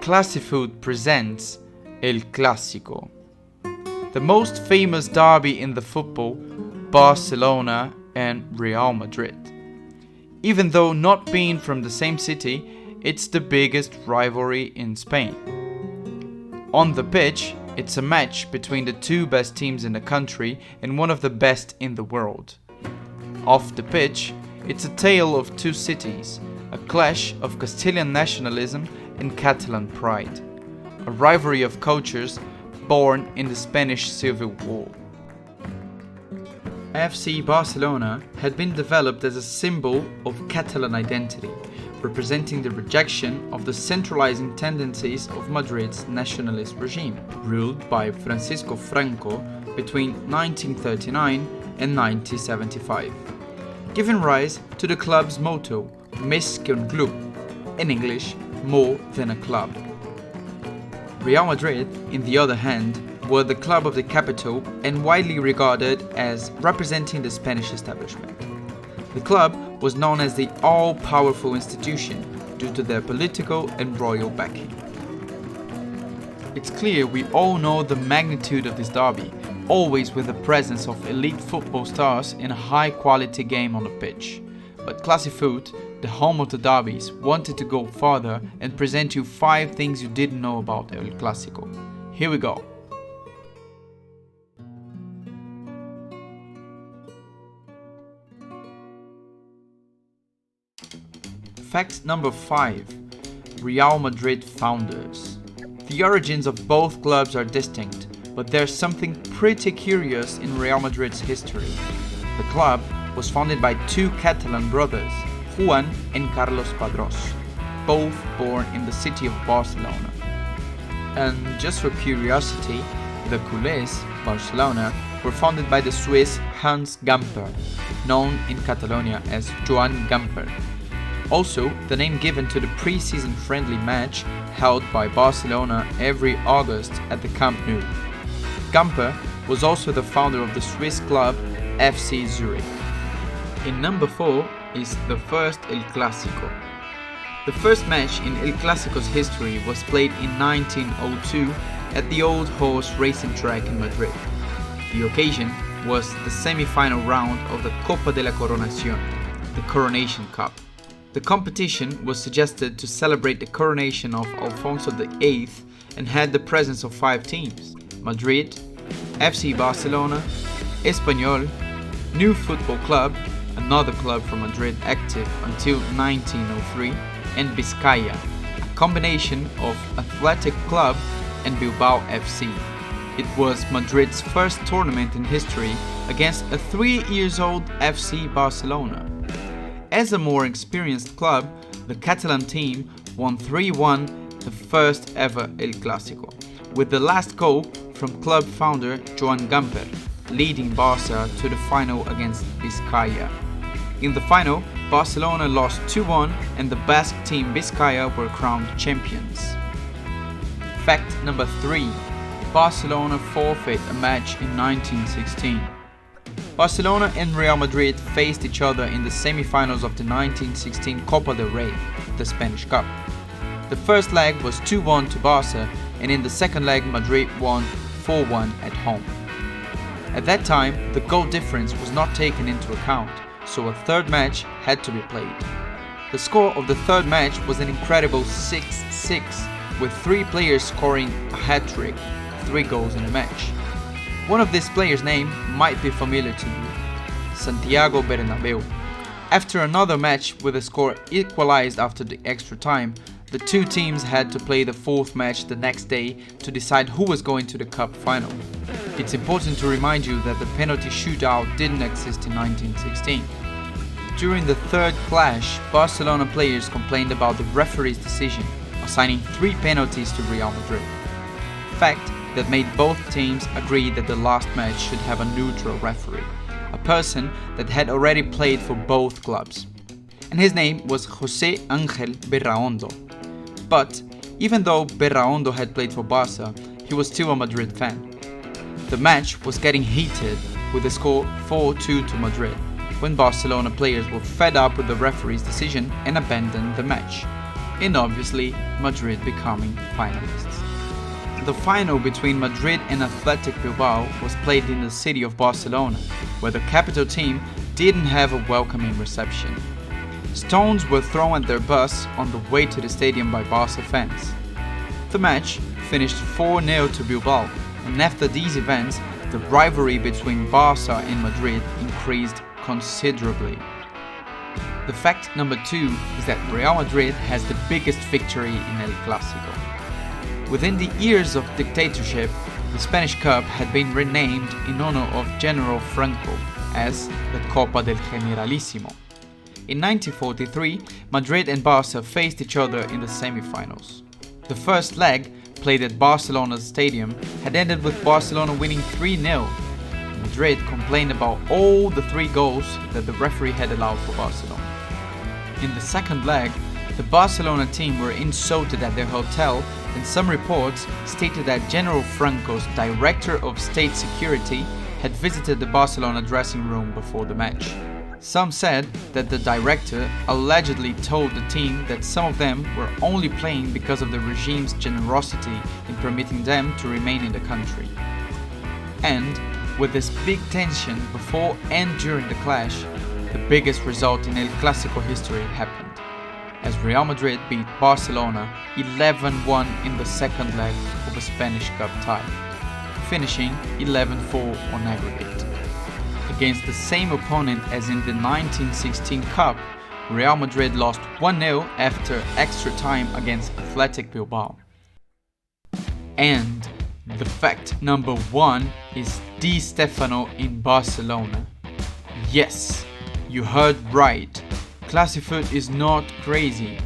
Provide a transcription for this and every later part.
Classifoot presents El Clásico, the most famous derby in the football, Barcelona and Real Madrid. Even though not being from the same city, it's the biggest rivalry in Spain. On the pitch, it's a match between the two best teams in the country and one of the best in the world. Off the pitch, it's a tale of two cities, a clash of Castilian nationalism and Catalan pride, a rivalry of cultures born in the Spanish Civil War. FC Barcelona had been developed as a symbol of Catalan identity, representing the rejection of the centralizing tendencies of Madrid's nationalist regime, ruled by Francisco Franco between 1939 and 1975, giving rise to the club's motto, Més que un club, in English, more than a club. Real Madrid, in the other hand, were the club of the capital and widely regarded as representing the Spanish establishment. The club was known as the all-powerful institution due to their political and royal backing. It's clear we all know the magnitude of this derby, always with the presence of elite football stars in a high-quality game on the pitch. But Classifoot, the home of the derbies, wanted to go farther and present you 5 things you didn't know about El Clásico. Here we go. Fact number 5. Real Madrid founders. The origins of both clubs are distinct, but there's something pretty curious in Real Madrid's history. The club was founded by 2 Catalan brothers, Juan and Carlos Padrós, both born in the city of Barcelona. And just for curiosity, the culés, Barcelona, were founded by the Swiss Hans Gamper, known in Catalonia as Joan Gamper. Also, the name given to the pre-season friendly match held by Barcelona every August at the Camp Nou. Gamper was also the founder of the Swiss club FC Zurich. In number 4 is the first El Clásico. The first match in El Clásico's history was played in 1902 at the Old Horse racing track in Madrid. The occasion was the semi-final round of the Copa de la Coronación, the Coronation Cup. The competition was suggested to celebrate the coronation of Alfonso VIII and had the presence of 5 teams: Madrid, FC Barcelona, Espanyol, New Football Club, another club from Madrid active until 1903, and Vizcaya, a combination of Athletic Club and Bilbao FC. It was Madrid's first tournament in history against a 3-year-old FC Barcelona. As a more experienced club, the Catalan team won 3-1 the first ever El Clásico, with the last goal from club founder Joan Gamper, leading Barca to the final against Vizcaya. In the final, Barcelona lost 2-1 and the Basque team Vizcaya were crowned champions. Fact number 3. Barcelona forfeit a match in 1916. Barcelona and Real Madrid faced each other in the semi-finals of the 1916 Copa del Rey, the Spanish Cup. The first leg was 2-1 to Barca, and in the second leg Madrid won 4-1 at home. At that time, the goal difference was not taken into account, so a third match had to be played. The score of the third match was an incredible 6-6, with 3 players scoring a hat-trick, 3 goals in a match. One of these players' name might be familiar to you, Santiago Bernabéu. After another match with the score equalized after the extra time, the 2 teams had to play the 4th match the next day to decide who was going to the cup final. It's important to remind you that the penalty shootout didn't exist in 1916. During the third clash, Barcelona players complained about the referee's decision, assigning 3 penalties to Real Madrid. Fact that made both teams agree that the last match should have a neutral referee, a person that had already played for both clubs. And his name was José Ángel Berraondo. But even though Berraondo had played for Barca, he was still a Madrid fan. The match was getting heated with the score 4-2 to Madrid, when Barcelona players were fed up with the referee's decision and abandoned the match. and obviously Madrid becoming finalists. The final between Madrid and Athletic Bilbao was played in the city of Barcelona, where the capital team didn't have a welcoming reception. Stones were thrown at their bus on the way to the stadium by Barca fans. The match finished 4-0 to Bilbao, and after these events, the rivalry between Barca and Madrid increased considerably. The fact number 2 is that Real Madrid has the biggest victory in El Clásico. Within the years of dictatorship, the Spanish Cup had been renamed in honor of General Franco as the Copa del Generalísimo. In 1943, Madrid and Barca faced each other in the semi-finals. The first leg, played at Barcelona's stadium, had ended with Barcelona winning 3-0. Madrid complained about all the 3 goals that the referee had allowed for Barcelona. In the second leg, the Barcelona team were insulted at their hotel, and some reports stated that General Franco's Director of State Security had visited the Barcelona dressing room before the match. Some said that the director allegedly told the team that some of them were only playing because of the regime's generosity in permitting them to remain in the country. And with this big tension before and during the clash, the biggest result in El Clásico history happened, as Real Madrid beat Barcelona 11-1 in the second leg of a Spanish Cup tie, finishing 11-4 on aggregate. Against the same opponent as in the 1916 Cup, Real Madrid lost 1-0 after extra time against Athletic Bilbao. And the fact number 1 is Di Stéfano in Barcelona. Yes, you heard right. Classifoot is not crazy.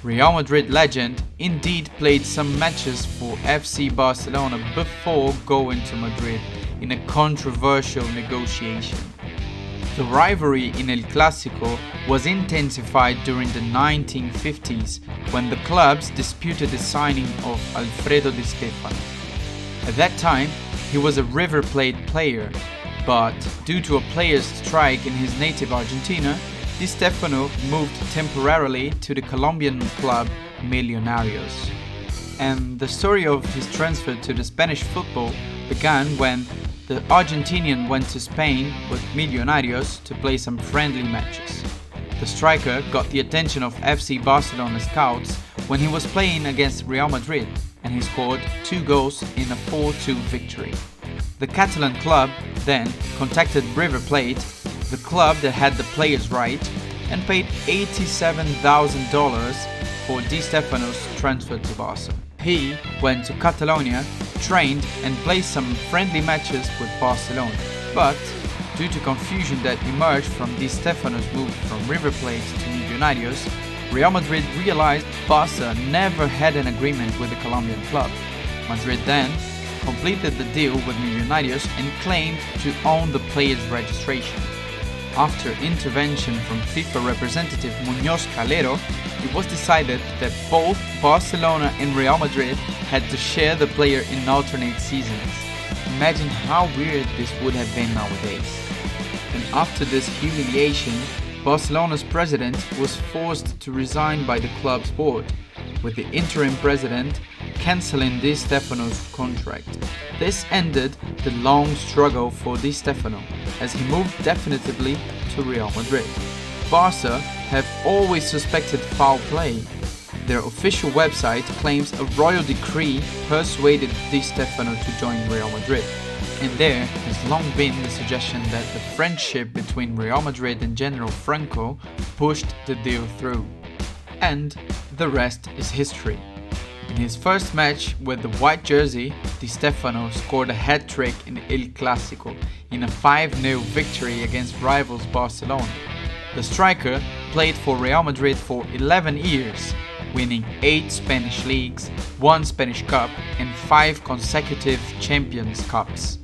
Real Madrid legend indeed played some matches for FC Barcelona before going to Madrid in a controversial negotiation. The rivalry in El Clásico was intensified during the 1950s when the clubs disputed the signing of Alfredo Di Stéfano. At that time, he was a River Plate player, but due to a players' strike in his native Argentina, Di Stéfano moved temporarily to the Colombian club Millonarios. And the story of his transfer to the Spanish football began when the Argentinian went to Spain with Millonarios to play some friendly matches. The striker got the attention of FC Barcelona scouts when he was playing against Real Madrid, and he scored 2 goals in a 4-2 victory. The Catalan club then contacted River Plate, the club that had the players' right, and paid $87,000 for Di Stéfano's transfer to Barca. He went to Catalonia, trained and played some friendly matches with Barcelona, but due to confusion that emerged from Di Stéfano's move from River Plate to Millonarios, Real Madrid realized Barca never had an agreement with the Colombian club. Madrid then completed the deal with Millonarios and claimed to own the players' registration. After intervention from FIFA representative Muñoz Calero, it was decided that both Barcelona and Real Madrid had to share the player in alternate seasons. Imagine how weird this would have been nowadays. And after this humiliation, Barcelona's president was forced to resign by the club's board, with the interim president cancelling Di Stéfano's contract. This ended the long struggle for Di Stéfano, as he moved definitively to Real Madrid. Barca have always suspected foul play. Their official website claims a royal decree persuaded Di Stéfano to join Real Madrid, and there has long been the suggestion that the friendship between Real Madrid and General Franco pushed the deal through. And the rest is history. In his first match with the white jersey, Di Stéfano scored a hat-trick in El Clásico in a 5-0 victory against rivals Barcelona. The striker played for Real Madrid for 11 years, winning 8 Spanish leagues, 1 Spanish Cup and 5 consecutive Champions Cups.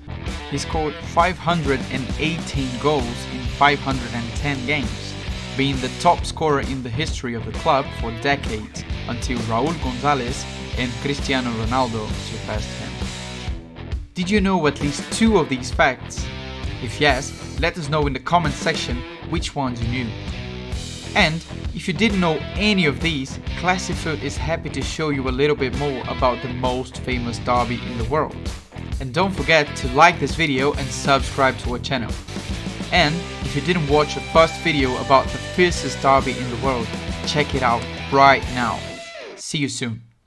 He scored 518 goals in 510 games, being the top scorer in the history of the club for decades, until Raúl González and Cristiano Ronaldo surpassed him. Did you know at least 2 of these facts? If yes, let us know in the comment section which ones you knew. And if you didn't know any of these, Classifoot is happy to show you a little bit more about the most famous derby in the world. And don't forget to like this video and subscribe to our channel. And if you didn't watch the first video about the fiercest derby in the world, check it out right now. See you soon.